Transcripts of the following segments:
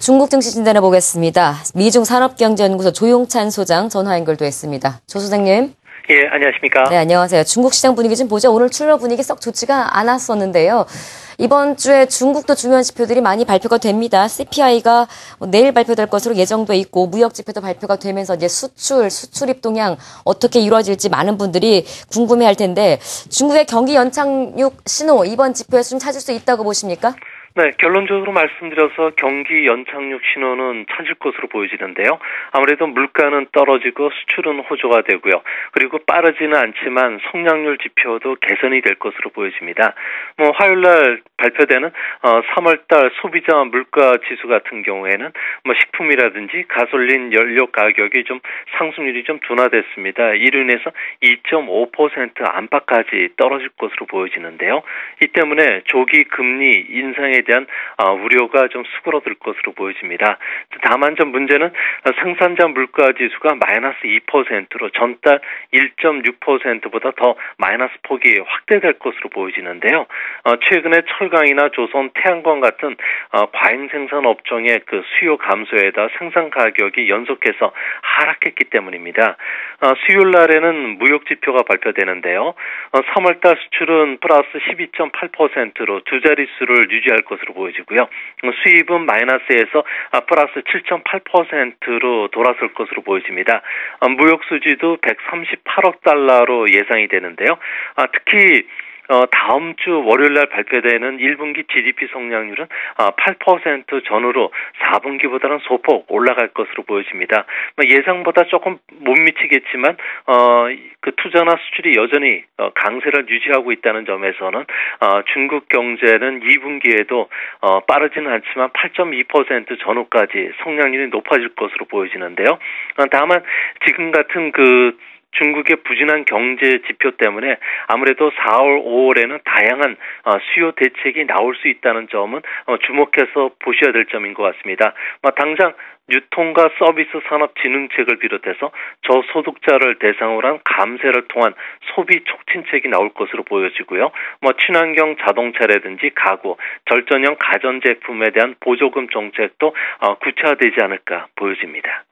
중국 증시 진단해 보겠습니다. 미중 산업경제연구소 조용찬 소장 전화 연결돼 있습니다. 조 소장님. 예, 안녕하십니까? 네, 안녕하세요. 중국 시장 분위기 좀 보죠. 오늘 출러 분위기 썩 좋지가 않았었는데요. 이번 주에 중국도 중요한 지표들이 많이 발표가 됩니다. CPI가 내일 발표될 것으로 예정돼 있고 무역 지표도 발표가 되면서 이제 수출입 동향 어떻게 이루어질지 많은 분들이 궁금해할 텐데 중국의 경기 연착륙 신호 이번 지표에서 좀 찾을 수 있다고 보십니까? 네, 결론적으로 말씀드려서 경기 연착륙 신호는 찾을 것으로 보여지는데요. 아무래도 물가는 떨어지고 수출은 호조가 되고요. 그리고 빠르지는 않지만 성장률 지표도 개선이 될 것으로 보여집니다. 화요일날 발표되는 3월달 소비자 물가 지수 같은 경우에는 식품이라든지 가솔린 연료 가격이 좀 상승률이 좀 둔화됐습니다. 이로 인해서 2.5% 안팎까지 떨어질 것으로 보여지는데요. 이 때문에 조기 금리 인상에 대한 우려가 좀 수그러들 것으로 보여집니다. 다만 좀 문제는 생산자 물가 지수가 마이너스 2%로 전달 1.6%보다 더 마이너스 폭이 확대될 것으로 보여지는데요. 최근에 철강이나 조선, 태양광 같은 과잉 생산 업종의 그 수요 감소에다 생산 가격이 연속해서 하락했기 때문입니다. 수요일 날에는 무역 지표가 발표되는데요. 3월달 수출은 플러스 12.8%로 두 자릿수를 유지할 것으로 보여지고요. 수입은 마이너스에서 플러스 7.8%로 돌아설 것으로 보여집니다. 무역 수지도 138억 달러로 예상이 되는데요. 특히 다음 주 월요일날 발표되는 1분기 GDP 성장률은 8% 전후로 4분기보다는 소폭 올라갈 것으로 보여집니다. 예상보다 조금 못 미치겠지만 그 투자나 수출이 여전히 강세를 유지하고 있다는 점에서는 중국 경제는 2분기에도 빠르지는 않지만 8.2% 전후까지 성장률이 높아질 것으로 보여지는데요. 다만 지금 같은 중국의 부진한 경제 지표 때문에 아무래도 4월, 5월에는 다양한 수요 대책이 나올 수 있다는 점은 주목해서 보셔야 될 점인 것 같습니다. 당장 유통과 서비스 산업 진흥책을 비롯해서 저소득자를 대상으로 한 감세를 통한 소비 촉진책이 나올 것으로 보여지고요. 친환경 자동차라든지 가구, 절전형 가전제품에 대한 보조금 정책도 구체화되지 않을까 보여집니다.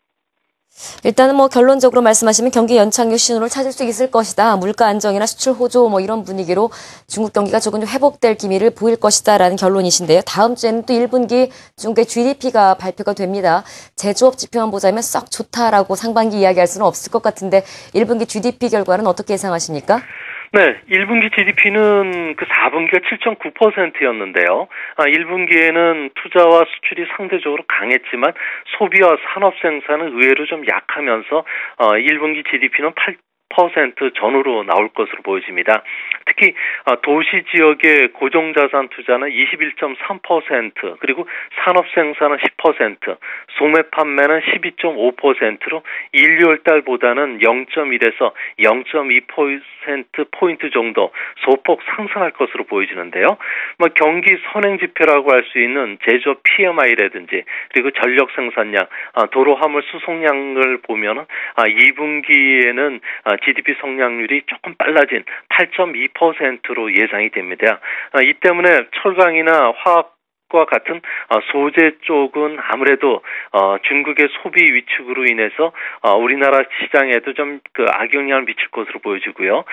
일단은 결론적으로 말씀하시면 경기 연착륙 신호를 찾을 수 있을 것이다. 물가 안정이나 수출 호조 이런 분위기로 중국 경기가 조금 좀 회복될 기미를 보일 것이다라는 결론이신데요. 다음 주에는 또 1분기 중국의 GDP가 발표가 됩니다. 제조업 지표만 보자면 썩 좋다라고 상반기 이야기할 수는 없을 것 같은데 1분기 GDP 결과는 어떻게 예상하십니까? 네, 1분기 GDP는 4분기가 7.9%였는데요. 1분기에는 투자와 수출이 상대적으로 강했지만 소비와 산업 생산은 의외로 좀 약하면서 1분기 GDP는 8% 전후로 나올 것으로 보여집니다. 특히 도시 지역의 고정자산 투자는 21.3%, 그리고 산업 생산은 10%, 소매 판매는 12.5%로 1, 2월 달보다는 0.1에서 0.2%포인트 정도 소폭 상승할 것으로 보여지는데요. 경기 선행 지표라고 할 수 있는 제조업 PMI라든지 그리고 전력 생산량, 도로 화물 수송량을 보면은 2분기에는 GDP 성장률이 조금 빨라진 8.2%로 예상이 됩니다. 이 때문에 철강이나 화학과 같은 소재 쪽은 아무래도 중국의 소비 위축으로 인해서 우리나라 시장에도 좀 악영향을 미칠 것으로 보여지고요.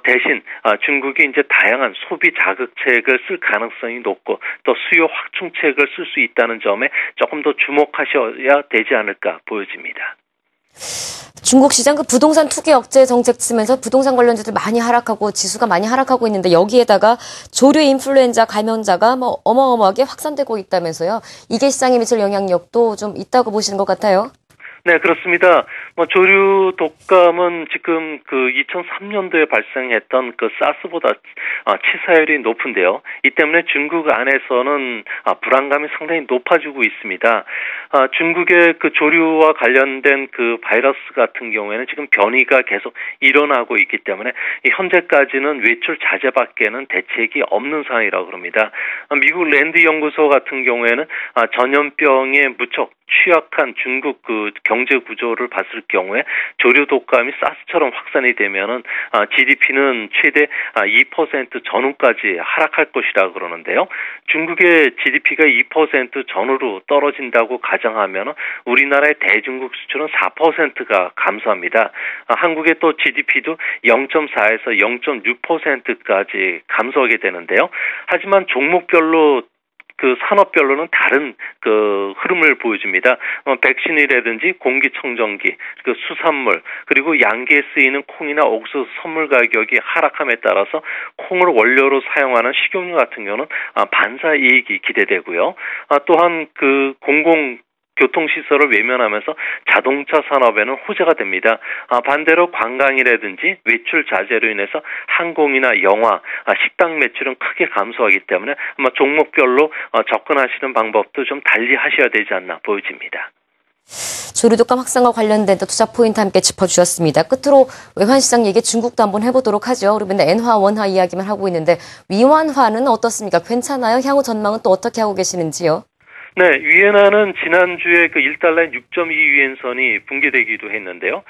대신 중국이 이제 다양한 소비 자극책을 쓸 가능성이 높고 또 수요 확충책을 쓸 수 있다는 점에 조금 더 주목하셔야 되지 않을까 보여집니다. 중국 시장 부동산 투기 억제 정책 쓰면서 부동산 관련주들 많이 하락하고 지수가 많이 하락하고 있는데 여기에다가 조류 인플루엔자 감염자가 어마어마하게 확산되고 있다면서요. 이게 시장에 미칠 영향력도 좀 있다고 보시는 것 같아요. 네, 그렇습니다. 조류 독감은 지금 2003년도에 발생했던 사스보다 치사율이 높은데요. 이 때문에 중국 안에서는 불안감이 상당히 높아지고 있습니다. 중국의 조류와 관련된 바이러스 같은 경우에는 지금 변이가 계속 일어나고 있기 때문에 현재까지는 외출 자제밖에는 대책이 없는 상황이라고 그럽니다. 미국 랜드 연구소 같은 경우에는 전염병에 무척 취약한 중국 경제 구조를 봤을 경우에 조류 독감이 사스처럼 확산이 되면은 GDP는 최대 2% 전후까지 하락할 것이라 그러는데요. 중국의 GDP가 2% 전후로 떨어진다고 가정하면 우리나라의 대중국 수출은 4%가 감소합니다. 한국의 또 GDP도 0.4에서 0.6%까지 감소하게 되는데요. 하지만 종목별로 그 산업별로는 다른 그 흐름을 보여줍니다. 백신이라든지 공기청정기, 그 수산물, 그리고 양계에 쓰이는 콩이나 옥수수 선물 가격이 하락함에 따라서 콩을 원료로 사용하는 식용유 같은 경우는 반사 이익이 기대되고요. 또한 그 교통시설을 외면하면서 자동차 산업에는 호재가 됩니다. 반대로 관광이라든지 외출 자제로 인해서 항공이나 영화, 식당 매출은 크게 감소하기 때문에 아마 종목별로 접근하시는 방법도 좀 달리 하셔야 되지 않나 보여집니다. 조류독감 확산과 관련된 투자 포인트 함께 짚어주셨습니다. 끝으로 외환시장 얘기 중국도 한번 해보도록 하죠. 우리 맨날 엔화, 원화 이야기만 하고 있는데 위완화는 어떻습니까? 괜찮아요? 향후 전망은 또 어떻게 하고 계시는지요? 네, 위엔화는 지난주에 그 1달러의 6.2 위엔선이 붕괴되기도 했는데요.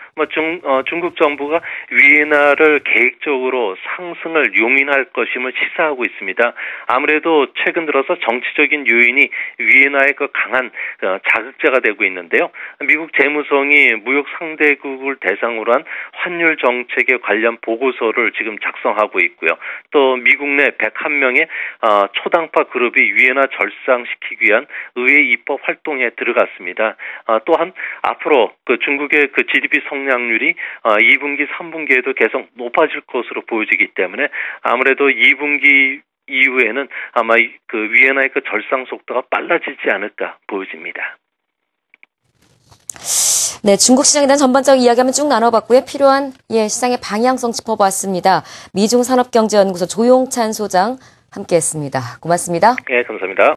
중국 정부가 위엔화를 계획적으로 상승을 용인할 것임을 시사하고 있습니다. 아무래도 최근 들어서 정치적인 요인이 위엔화의 그 강한 자극제가 되고 있는데요. 미국 재무성이 무역 상대국을 대상으로 한 환율 정책에 관련 보고서를 지금 작성하고 있고요. 또 미국 내 101명의 초당파 그룹이 위엔화 절상시키기 위한 의회 입법 활동에 들어갔습니다. 또한 앞으로 그 중국의 그 GDP 성장률이 2분기, 3분기에도 계속 높아질 것으로 보여지기 때문에 아무래도 2분기 이후에는 아마 그 위엔화의 그 절상 속도가 빨라지지 않을까 보여집니다. 네, 중국 시장에 대한 전반적 이야기 한번 쭉 나눠봤고요. 필요한 시장의 방향성 짚어보았습니다. 미중산업경제연구소 조용찬 소장 함께했습니다. 고맙습니다. 네, 감사합니다.